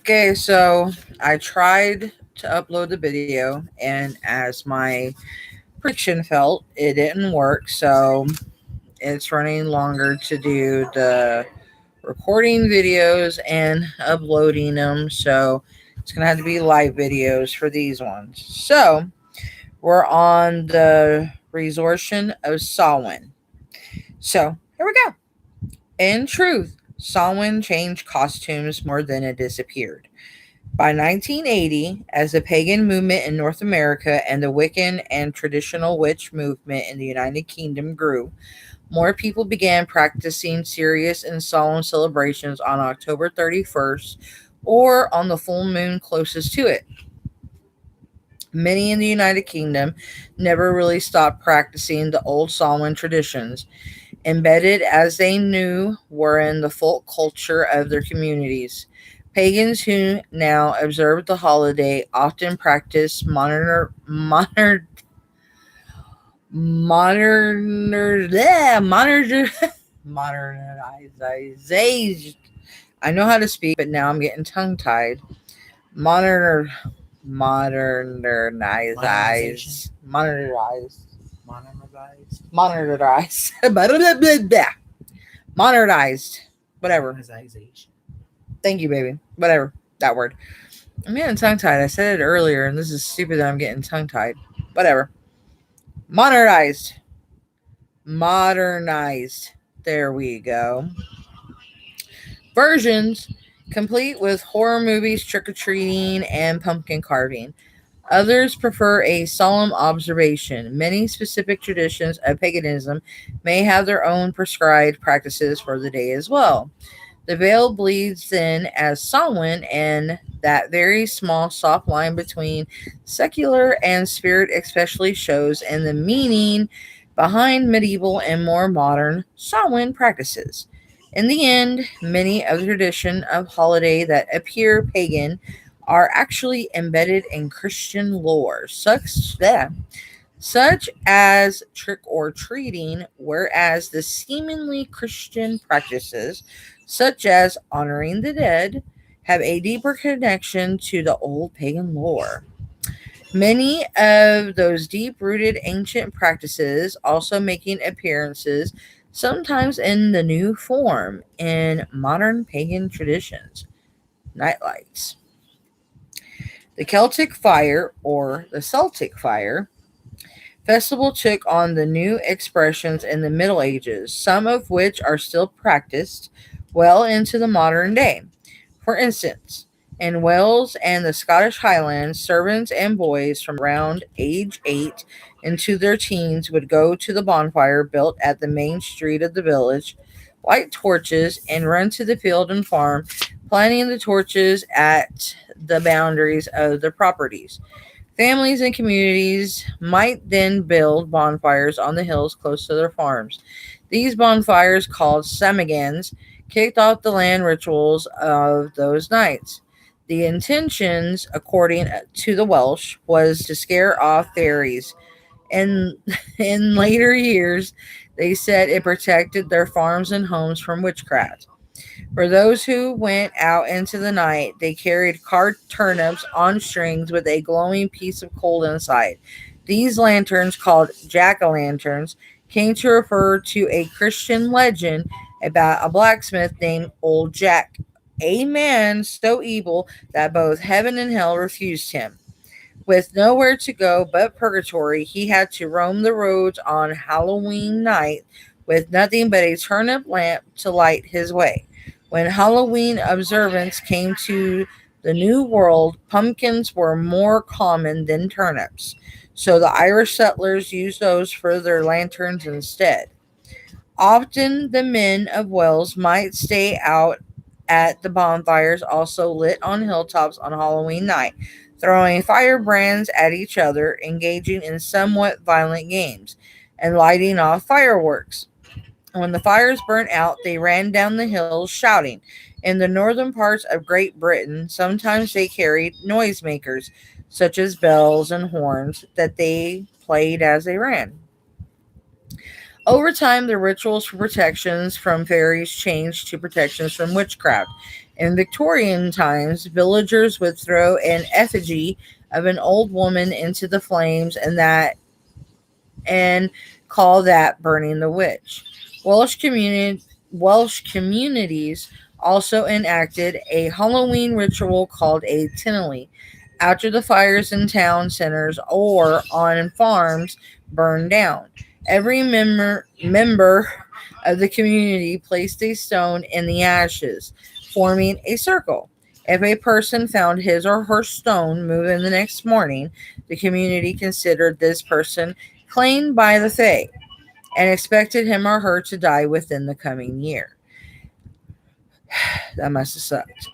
Okay, so I tried to upload the video, and as my prediction felt, it didn't work. So it's running longer to do the recording videos and uploading them. So it's going to have to be live videos for these ones. So we're on the resortion of Samhain. So here we go. In truth, Samhain changed costumes more than it disappeared. By 1980, as the pagan movement in North America and the Wiccan and traditional witch movement in the United Kingdom grew, more people began practicing serious and solemn celebrations on October 31st or on the full moon closest to it. Many in the United Kingdom never really stopped practicing the old Samhain traditions, embedded as they knew were in the folk culture of their communities. Pagans who now observe the holiday often practice modernization. I know how to speak, but now I'm getting tongue tied. Modern, Modernization. modernized, Modernized. modernized, modernized, whatever. Modernization. Thank you, baby. Whatever that word. I'm getting tongue tied. I said it earlier, and this is stupid that I'm getting tongue tied. Whatever. Modernized, modernized. There we go. Versions complete with horror movies, trick or treating, and pumpkin carving. Others prefer a solemn observation. Many specific traditions of paganism may have their own prescribed practices for the day as well. The veil bleeds in as Samhain, and that very small, soft line between secular and spirit especially shows in the meaning behind medieval and more modern Samhain practices. In the end, many of the tradition of holiday that appear pagan are actually embedded in Christian lore, such as trick or treating, whereas the seemingly Christian practices, such as honoring the dead, have a deeper connection to the old pagan lore. Many of those deep rooted ancient practices also making appearances, sometimes in the new form, in modern pagan traditions. Nightlights. The Celtic Fire, or the Celtic Fire, festival took on the new expressions in the Middle Ages, some of which are still practiced well into the modern day. For instance, in Wales and the Scottish Highlands, servants and boys from around age 8 into their teens would go to the bonfire built at the main street of the village, light torches, and run to the field and farm, planting the torches at the boundaries of the properties. Families and communities might then build bonfires on the hills close to their farms. These bonfires, called samagans, kicked off the land rituals of those nights. The intentions, according to the Welsh, was to scare off fairies. And in later years, they said it protected their farms and homes from witchcraft. For those who went out into the night, they carried carved turnips on strings with a glowing piece of coal inside. These lanterns, called jack o' lanterns, came to refer to a Christian legend about a blacksmith named Old Jack, a man so evil that both heaven and hell refused him. With nowhere to go but purgatory, he had to roam the roads on Halloween night with nothing but a turnip lamp to light his way. When Halloween observance came to the New World, pumpkins were more common than turnips, so the Irish settlers used those for their lanterns instead. Often the men of Wales might stay out at the bonfires also lit on hilltops on Halloween night, throwing firebrands at each other, engaging in somewhat violent games, and lighting off fireworks. When the fires burnt out, they ran down the hills shouting. In the northern parts of Great Britain, sometimes they carried noisemakers, such as bells and horns, that they played as they ran. Over time, the rituals for protections from fairies changed to protections from witchcraft. In Victorian times, villagers would throw an effigy of an old woman into the flames and call that burning the witch. Welsh communities also enacted a Halloween ritual called a Tinley. After the fires in town centers or on farms burned down, every member of the community placed a stone in the ashes, forming a circle. If a person found his or her stone moving the next morning, the community considered this person claimed by the Fae and expected him or her to die within the coming year. That must have sucked.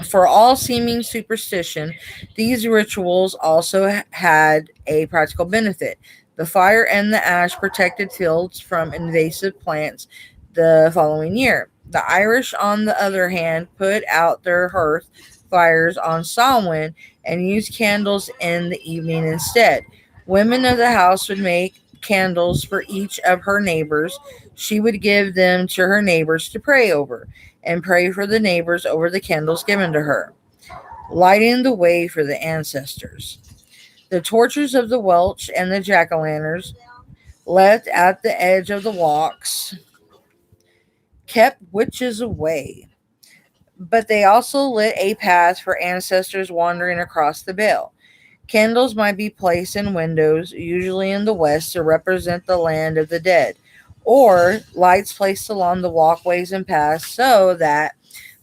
For all seeming superstition, these rituals also had a practical benefit. The fire and the ash protected fields from invasive plants the following year. The Irish, on the other hand, put out their hearth fires on Samhain and used candles in the evening instead. Women of the house would make candles for each of her neighbors. She would give them to her neighbors to pray over and pray for the neighbors over the candles given to her, lighting the way for the ancestors. The torches of the Welsh and the jack o' lanterns left at the edge of the walks kept witches away, but they also lit a path for ancestors wandering across the vale. Candles might be placed in windows, usually in the west, to represent the land of the dead, or lights placed along the walkways and paths so that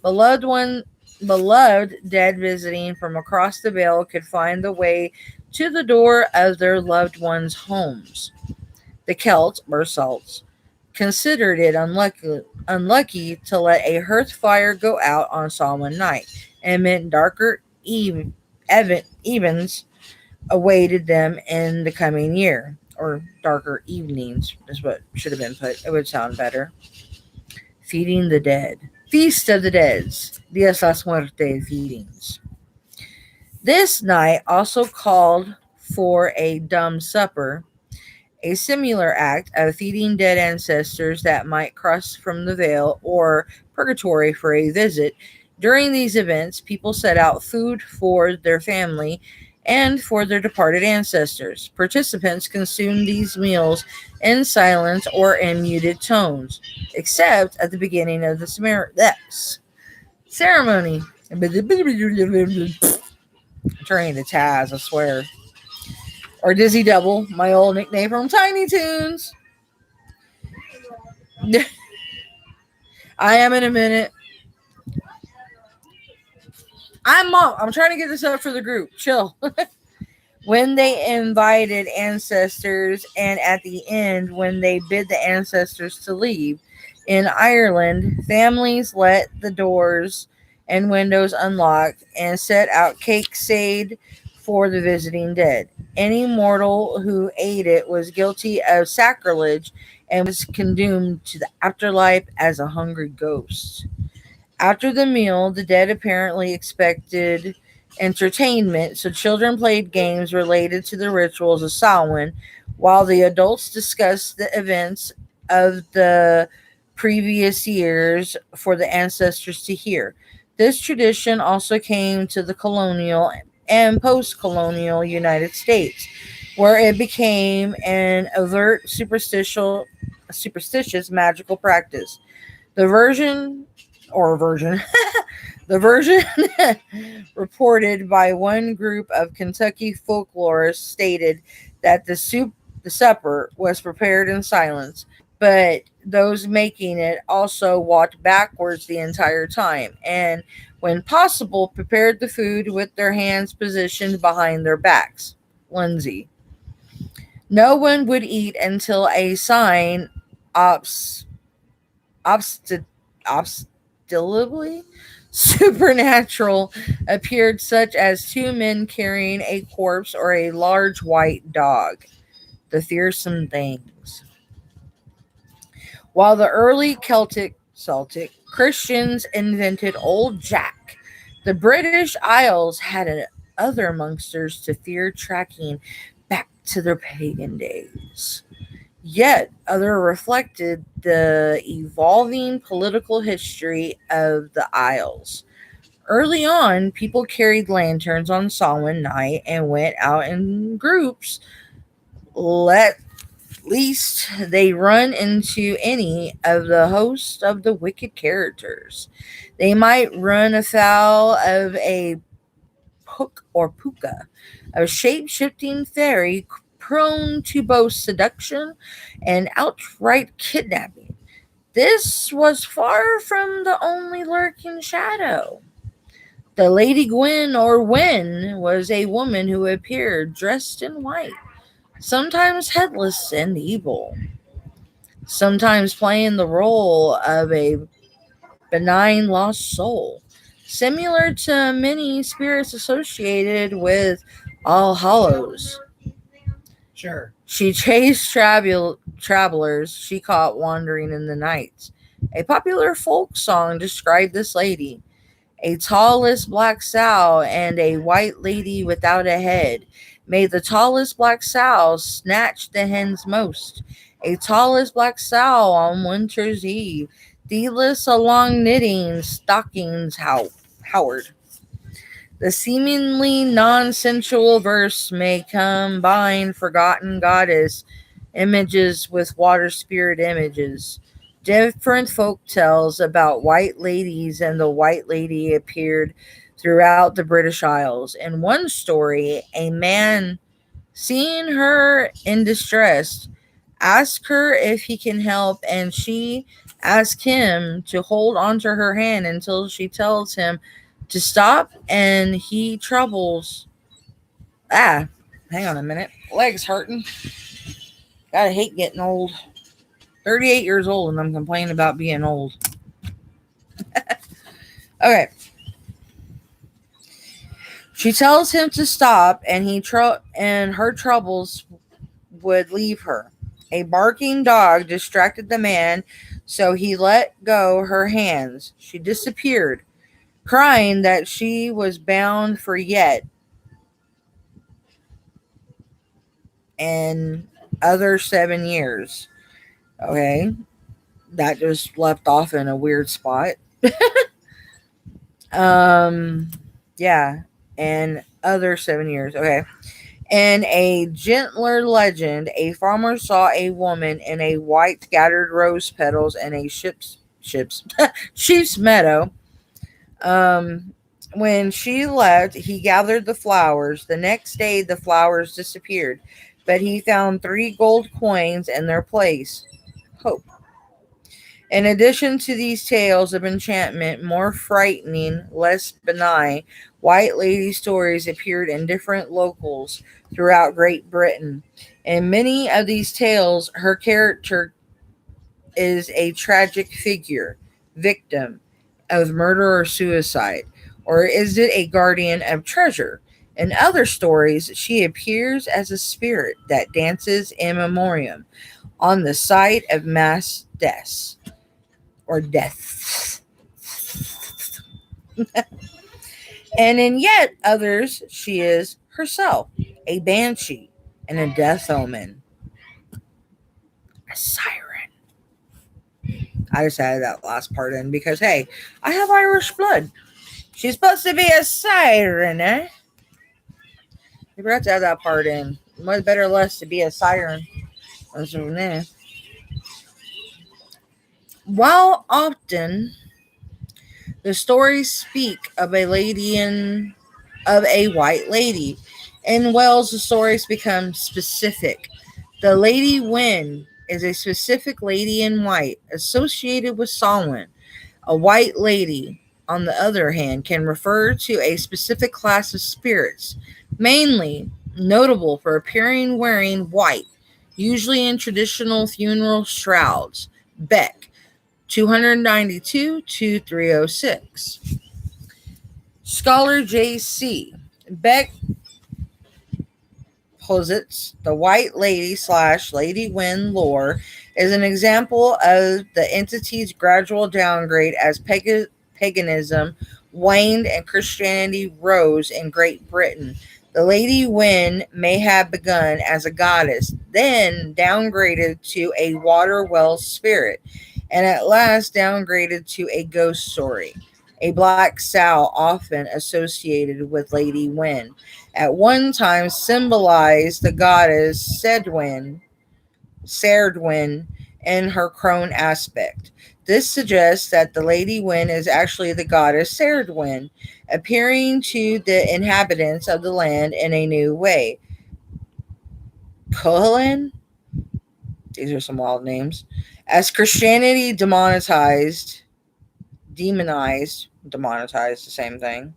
beloved one beloved dead visiting from across the vale could find the way to the door of their loved ones' homes. The Celts, or Celts, considered it unlucky to let a hearth fire go out on Samhain night, and meant darker evens awaited them in the coming year. Or darker evenings is what should have been put. It would sound better. Feeding the dead. Feast of the Deads. Dias las Muertes feedings. This night also called for a dumb supper, a similar act of feeding dead ancestors that might cross from the veil or purgatory for a visit. During these events, people set out food for their family and for their departed ancestors. Participants consumed these meals in silence or in muted tones, except at the beginning of the ceremony. I'm turning to Taz, I swear. Or Dizzy Double, my old nickname from Tiny Toons. I am in a minute. I'm trying to get this up for the group. Chill. When they invited ancestors, and at the end, when they bid the ancestors to leave. In Ireland, families let the doors and windows unlocked and set out cake sade for the visiting dead. Any mortal who ate it was guilty of sacrilege and was condemned to the afterlife as a hungry ghost. After the meal, the dead apparently expected entertainment, so children played games related to the rituals of Samhain, while the adults discussed the events of the previous years for the ancestors to hear. This tradition also came to the colonial and post colonial United States, where it became an overt superstitious magical practice. The version the version reported by one group of Kentucky folklorists stated that the supper was prepared in silence, but those making it also walked backwards the entire time and, when possible, prepared the food with their hands positioned behind their backs. Lindsay. No one would eat until a sign obs- obsti- obstinately supernatural appeared, such as two men carrying a corpse or a large white dog. The fearsome things. While the early Celtic Christians invented Old Jack, the British Isles had other monsters to fear tracking back to their pagan days. Yet other reflected the evolving political history of the Isles. Early on, people carried lanterns on Samhain night and went out in groups. Let least they run into any of the host of the wicked characters. They might run afoul of a Puck or Puka, a shape shifting fairy prone to both seduction and outright kidnapping. This was far from the only lurking shadow. The Lady Gwen or Wen was a woman who appeared dressed in white, sometimes headless and evil, sometimes playing the role of a benign lost soul, similar to many spirits associated with All Hallows. Sure. She chased travelers she caught wandering in the night. A popular folk song described this lady: a tallest black sow and a white lady without a head. May the tallest black sow snatch the hens most. A tallest black sow on winter's eve, deedless along knitting stockings Howard. The seemingly non-sensual verse may combine forgotten goddess images with water spirit images. Different folk tales about white ladies and the white lady appeared throughout the British Isles. In one story, a man, seeing her in distress, asks her if he can help, and she asks him to hold onto her hand until she tells him to stop, and he troubles. Ah, hang on a minute. Legs hurting. Gotta hate getting old. 38 years old, and I'm complaining about being old. Okay. She tells him to stop, and and her troubles would leave her. A barking dog distracted the man, so he let go her hands. She disappeared, crying that she was bound for yet and other 7 years. Okay, that just left off in a weird spot. um, yeah, and other 7 years. Okay. In a gentler legend, a farmer saw a woman in a white scattered rose petals in a ship's sheep's meadow. Um, when she left, he gathered the flowers. The next day, the flowers disappeared, but he found 3 gold coins in their place. Hope. In addition to these tales of enchantment, more frightening, less benign, white lady stories appeared in different locales throughout Great Britain. In many of these tales, her character is a tragic figure, victim of murder or suicide, or is it a guardian of treasure? In other stories, she appears as a spirit that dances in memoriam on the site of mass deaths or deaths. And in yet others, she is herself a banshee and a death omen, a siren. I just added that last part in because, hey, I have Irish blood. She's supposed to be a siren, eh? You forgot to add that part in. Much better less to be a siren. While often the stories speak of a lady in of a white lady. In Wales, the stories become specific. The Lady Win is a specific lady in white associated with Samhain. A white lady, on the other hand, can refer to a specific class of spirits, mainly notable for appearing wearing white, usually in traditional funeral shrouds. Beck, 292 to 306. Scholar J.C. Beck posits the White Lady / Lady Win lore is an example of the entity's gradual downgrade as paganism waned and Christianity rose in Great Britain. The Lady Wen may have begun as a goddess, then downgraded to a water well spirit, and at last downgraded to a ghost story. A black sow, often associated with Lady Wen, at one time symbolized the goddess Serdwin in her crone aspect. This suggests that the Lady Wen is actually the goddess Serdwin, appearing to the inhabitants of the land in a new way. Kohelin, these are some wild names. As Christianity demonized, the same thing,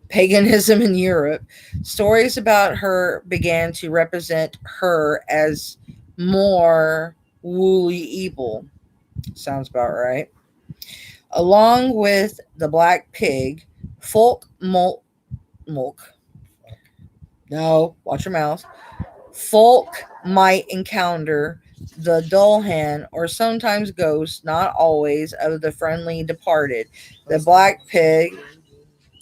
paganism in Europe, stories about her began to represent her as more woolly evil. Sounds about right. Along with the black pig, folk mulk. No, watch your mouth. Folk might encounter the Dullhan or sometimes ghosts, not always, of the friendly departed. The black pig,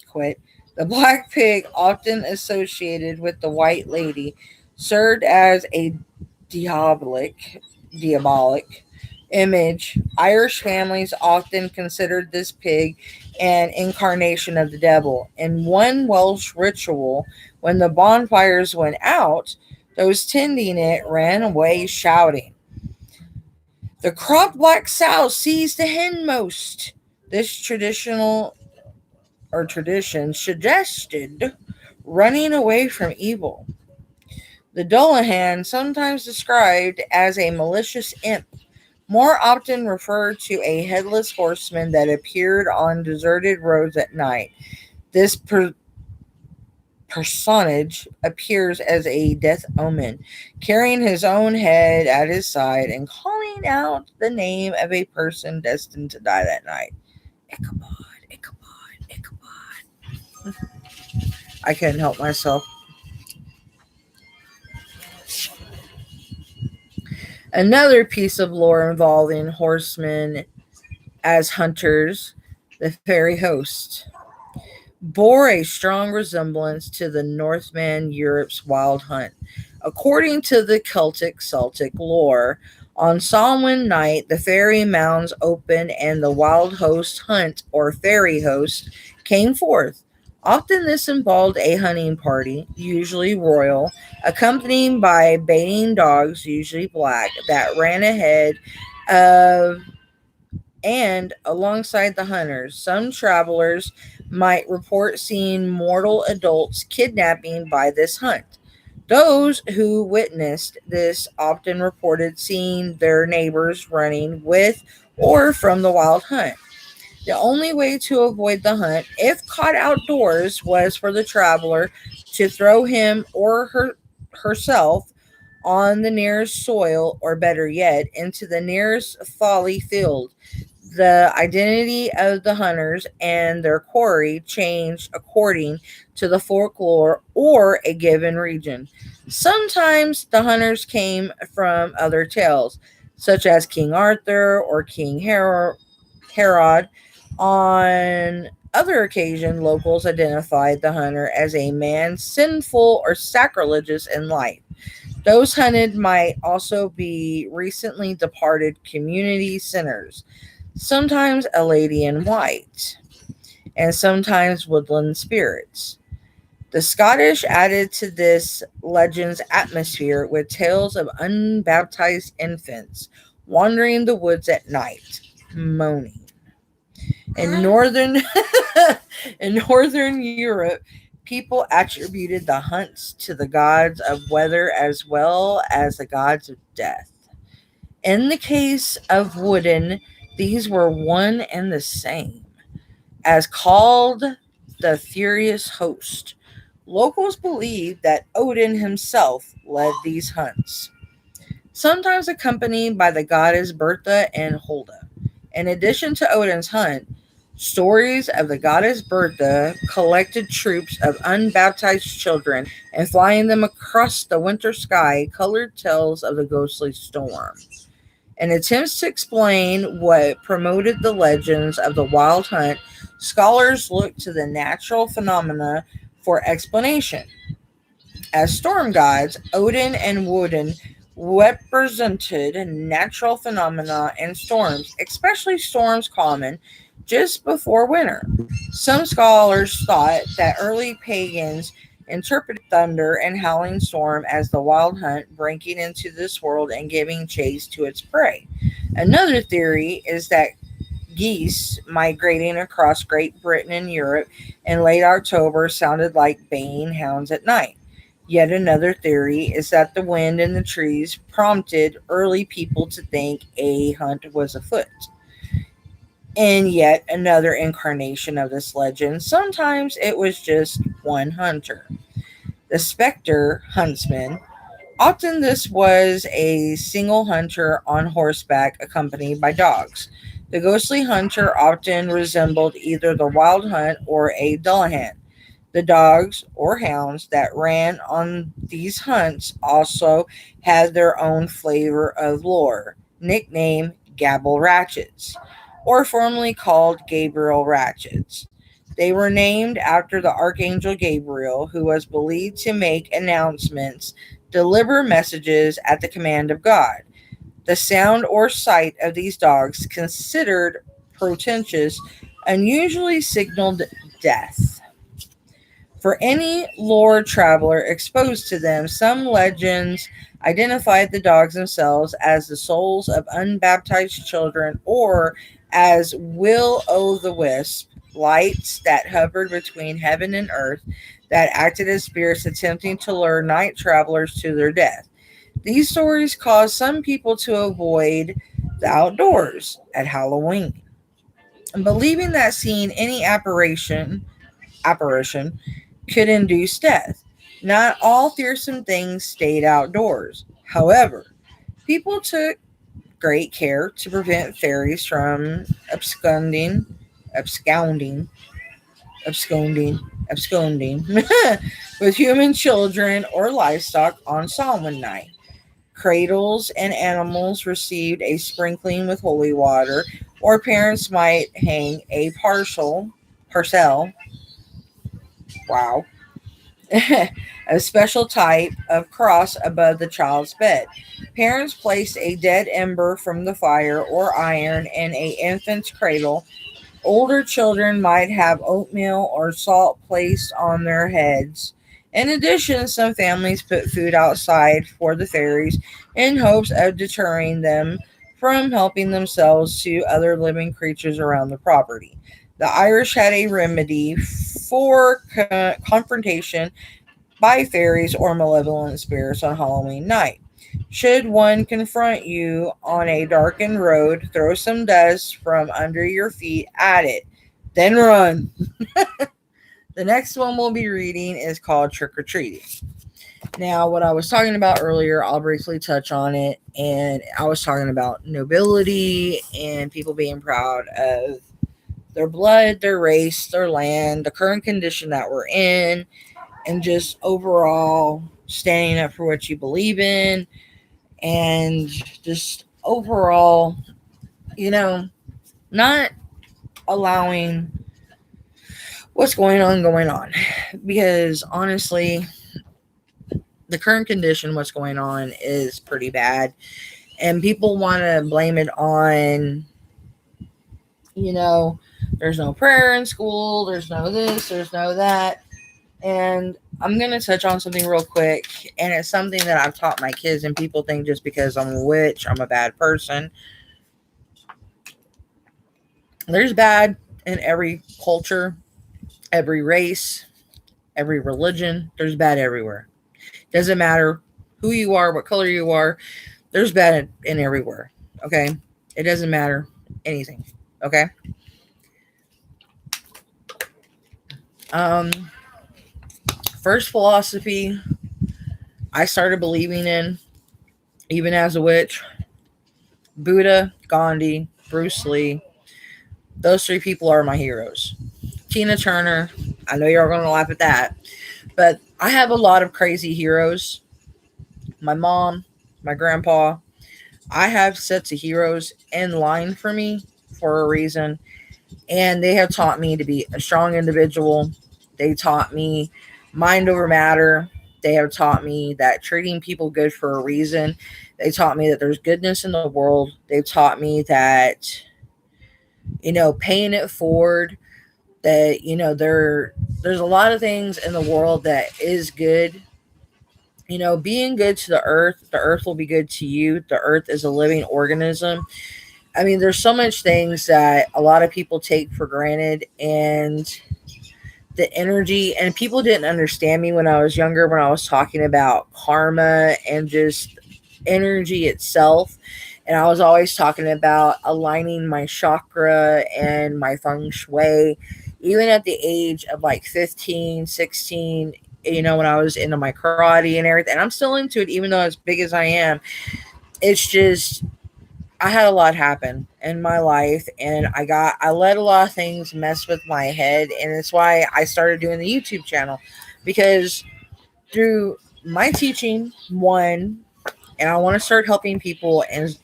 quit. The black pig, often associated with the white lady, served as a diabolic image. Irish families often considered this pig an incarnation of the devil. In one Welsh ritual, when the bonfires went out, those tending it ran away shouting, "The cropped black sow sees the hindmost." This tradition suggested running away from evil. The Dullahan, sometimes described as a malicious imp, more often referred to a headless horseman that appeared on deserted roads at night. This personage appears as a death omen, carrying his own head at his side and calling out the name of a person destined to die that night. Ichabod, Ichabod, Ichabod. I couldn't help myself. Another piece of lore involving horsemen as hunters, the fairy host, bore a strong resemblance to the Northman Europe's wild hunt. According to the Celtic lore, on Samhain night the fairy mounds opened and the wild host hunt or fairy host came forth. Often this involved a hunting party, usually royal, accompanied by baying dogs, usually black, that ran ahead of and alongside the hunters. Some travelers might report seeing mortal adults kidnapping by this hunt. Those who witnessed this often reported seeing their neighbors running with or from the wild hunt. The only way to avoid the hunt, if caught outdoors, was for the traveler to throw him or herself on the nearest soil, or better yet, into the nearest folly field. The identity of the hunters and their quarry changed according to the folklore or a given region. Sometimes the hunters came from other tales, such as King Arthur or King Herod. On other occasions, locals identified the hunter as a man sinful or sacrilegious in life. Those hunted might also be recently departed community centers, sometimes a lady in white, and sometimes woodland spirits. The Scottish added to this legend's atmosphere with tales of unbaptized infants wandering the woods at night, moaning. In northern in northern Europe, people attributed the hunts to the gods of weather as well as the gods of death. In the case of Wooden, these were one and the same, as called the Furious Host. Locals believed that Odin himself led these hunts, sometimes accompanied by the goddess Bertha and Holda. In addition to Odin's hunt, stories of the goddess Bertha collected troops of unbaptized children and flying them across the winter sky colored tales of the ghostly storm. In attempts to explain what promoted the legends of the wild hunt, scholars look to the natural phenomena for explanation. As storm gods, Odin and Woden represented natural phenomena and storms, especially storms common just before winter. Some scholars thought that early pagans interpreted thunder and howling storm as the wild hunt breaking into this world and giving chase to its prey. Another theory is that geese migrating across Great Britain and Europe in late October sounded like baying hounds at night. Yet another theory is that the wind in the trees prompted early people to think a hunt was afoot. And yet another incarnation of this legend, sometimes it was just one hunter. The specter huntsman. Often this was a single hunter on horseback accompanied by dogs. The ghostly hunter often resembled either the wild hunt or a Dullahan. The dogs or hounds that ran on these hunts also had their own flavor of lore, nicknamed Gabble Ratchets, or formerly called Gabriel Ratchets. They were named after the Archangel Gabriel, who was believed to make announcements, deliver messages at the command of God. The sound or sight of these dogs, considered portentous, unusually signaled death. For any lore traveler exposed to them, some legends identified the dogs themselves as the souls of unbaptized children or as will o' the wisp, lights that hovered between heaven and earth that acted as spirits attempting to lure night travelers to their death. These stories caused some people to avoid the outdoors at Halloween, believing that seeing any apparition could induce death. Not all fearsome things stayed outdoors. However, people took great care to prevent fairies from absconding, absconding with human children or livestock on Solomon night. Cradles and animals received a sprinkling with holy water, or parents might hang a parcel, wow, a special type of cross above the child's bed. Parents placed a dead ember from the fire or iron in a infant's cradle. Older children might have oatmeal or salt placed on their heads. In addition, some families put food outside for the fairies in hopes of deterring them from helping themselves to other living creatures around the property. The Irish had a remedy for confrontation by fairies or malevolent spirits on Halloween night. Should one confront you on a darkened road, throw some dust from under your feet at it, then run. The next one we'll be reading is called Trick or Treating. Now, what I was talking about earlier, I'll briefly touch on it. And I was talking about nobility and people being proud of their blood, their race, their land, the current condition that we're in, and just overall standing up for what you believe in, and just overall, you know, not allowing what's going on. Because honestly, the current condition, what's going on, is pretty bad. And people want to blame it on, you know, there's no prayer in school, there's no this, there's no that. And I'm going to touch on something real quick. And it's something that I've taught my kids, and people think just because I'm a witch, I'm a bad person. There's bad in every culture, every race, every religion. There's bad everywhere. Doesn't matter who you are, what color you are. There's bad in everywhere. Okay? It doesn't matter anything. Okay? Um, First philosophy I started believing in, even as a witch, Buddha, Gandhi, Bruce Lee. Those three people are my heroes. Tina Turner, I know you're going to laugh at that, but I have a lot of crazy heroes. My mom, my grandpa, I have sets of heroes in line for me for a reason, and they have taught me to be a strong individual. They taught me mind over matter. They have taught me that treating people good for a reason. They taught me that there's goodness in the world. They've taught me that, paying it forward, that, there's a lot of things in the world that is good. Being good to the earth will be good to you. The earth is a living organism. I mean, there's so much things that a lot of people take for granted, and the energy, and people didn't understand me when I was younger, when I was talking about karma and just energy itself. And I was always talking about aligning my chakra and my feng shui, even at the age of like 15, 16, when I was into my karate and everything. And I'm still into it, even though as big as I am. It's just, I had a lot happen in my life, and I let a lot of things mess with my head, and it's why I started doing the YouTube channel, because through my teaching, one, and I want to start helping people, and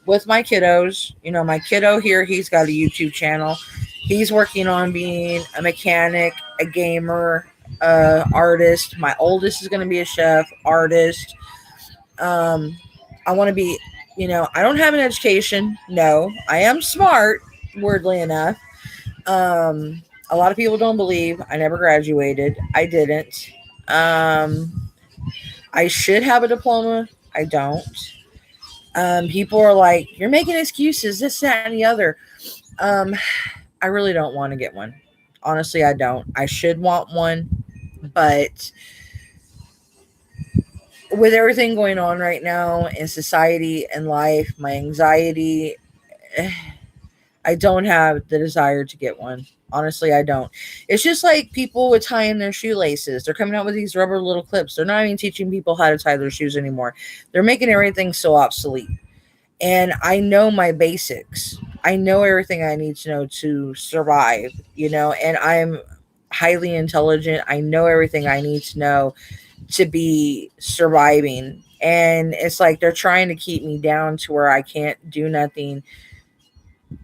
with my kiddos, my kiddo here, he's got a YouTube channel. He's working on being a mechanic, a gamer, artist. My oldest is going to be a chef, artist. um I want to be, I don't have an education. No, I am smart, weirdly enough. A lot of people don't believe I never graduated. I didn't. I should have a diploma. I don't. People are like, you're making excuses, this, that, and the other. Um, I really don't want to get one. Honestly, I don't. I should want one, but with everything going on right now in society and life, my anxiety, I don't have the desire to get one. Honestly, I don't. It's just like people with tying their shoelaces. They're coming out with these rubber little clips. They're not even teaching people how to tie their shoes anymore. They're making everything so obsolete. And I know my basics. I know everything I need to know to survive, and I'm highly intelligent. I know everything I need to know to be surviving. And it's like they're trying to keep me down to where I can't do nothing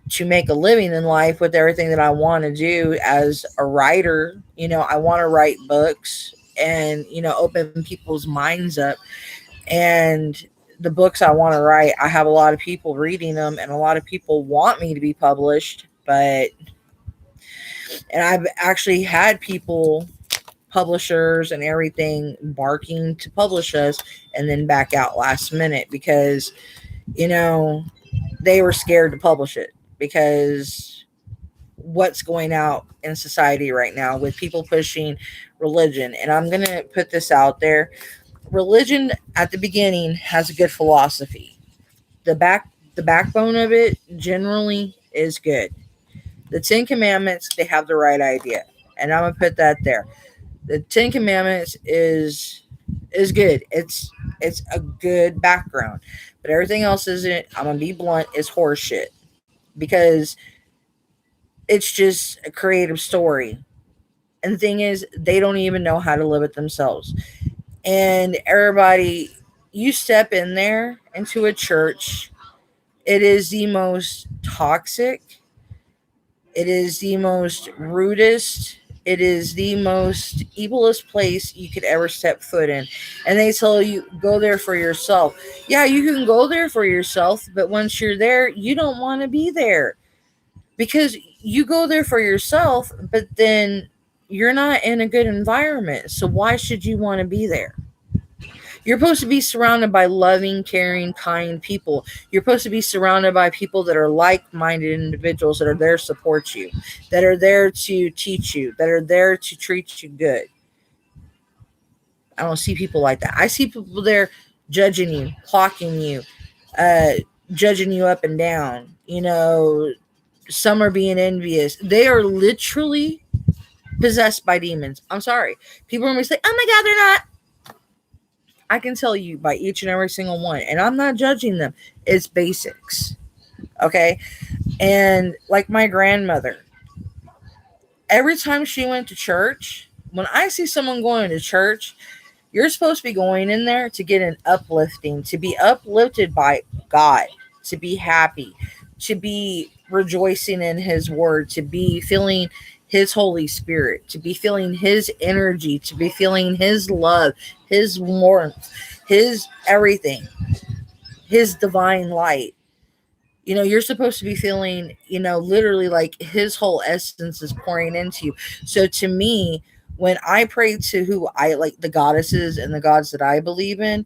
to make a living in life with everything that I want to do as a writer. I want to write books and, open people's minds up. And the books I want to write, I have a lot of people reading them, and a lot of people want me to be published. And I've actually had people, publishers and everything, barking to publish us and then back out last minute because, you know, they were scared to publish it because what's going out in society right now with people pushing religion. And I'm going to put this out there. Religion at the beginning has a good philosophy. The backbone of it generally is good. The 10 commandments, they have the right idea. And I'm going to put that there. The 10 commandments is good. It's a good background. But everything else isn't, I'm going to be blunt, is horseshit. Because it's just a creative story. And the thing is, they don't even know how to live it themselves. And everybody, you step in there into a church, it is the most toxic, it is the most rudest, it is the most evilest place you could ever step foot in. And they tell you, go there for yourself. Yeah, you can go there for yourself, but once you're there, you don't want to be there because you go there for yourself, but then you're not in a good environment. So why should you want to be there? You're supposed to be surrounded by loving, caring, kind people. You're supposed to be surrounded by people that are like minded individuals that are there to support you, that are there to teach you, that are there to treat you good. I don't see people like that. I see people there judging you, clocking you, uh, judging you up and down. Some are being envious. They are literally possessed by demons. I'm sorry. People are going to say, oh my God, they're not. I can tell you by each and every single one, and I'm not judging them. It's basics. Okay. And like my grandmother, every time she went to church, when I see someone going to church, you're supposed to be going in there to get an uplifting, to be uplifted by God, to be happy, to be rejoicing in his word, to be feeling his Holy Spirit, to be feeling his energy, to be feeling his love, his warmth, his everything, his divine light. You're supposed to be feeling, literally like his whole essence is pouring into you. So to me, when I pray to who I like, the goddesses and the gods that I believe in,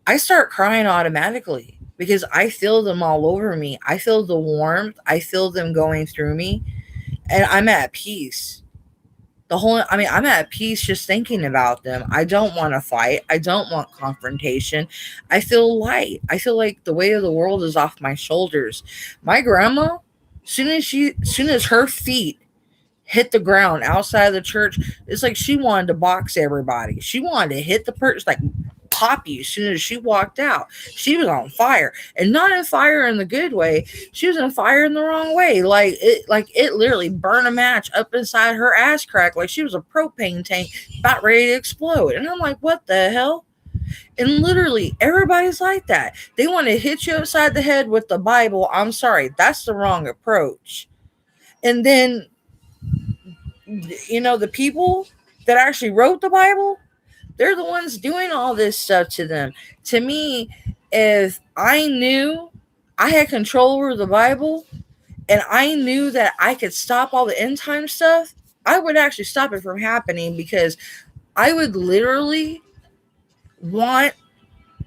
I start crying automatically because I feel them all over me. I feel the warmth. I feel them going through me, and I'm at peace. I'm at peace just thinking about them. I don't want to fight. I don't want confrontation. I feel light. I feel like the weight of the world is off my shoulders. My grandma, soon as her feet hit the ground outside of the church, it's like she wanted to box everybody. She wanted to hit the person, like pop you as soon as she walked out. She was on fire, and not in fire in the good way. She was in fire in the wrong way. Like it literally burned a match up inside her ass crack, like she was a propane tank about ready to explode. And I'm like, what the hell? And literally, everybody's like that. They want to hit you upside the head with the Bible. I'm sorry, that's the wrong approach. And then, the people that actually wrote the Bible, they're the ones doing all this stuff to them. To me, if I knew I had control over the Bible and I knew that I could stop all the end time stuff, I would actually stop it from happening, because I would literally want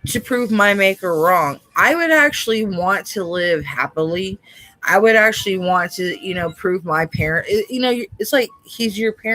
to prove my maker wrong. I would actually want to live happily. I would actually want to, prove my parent. It's like he's your parent.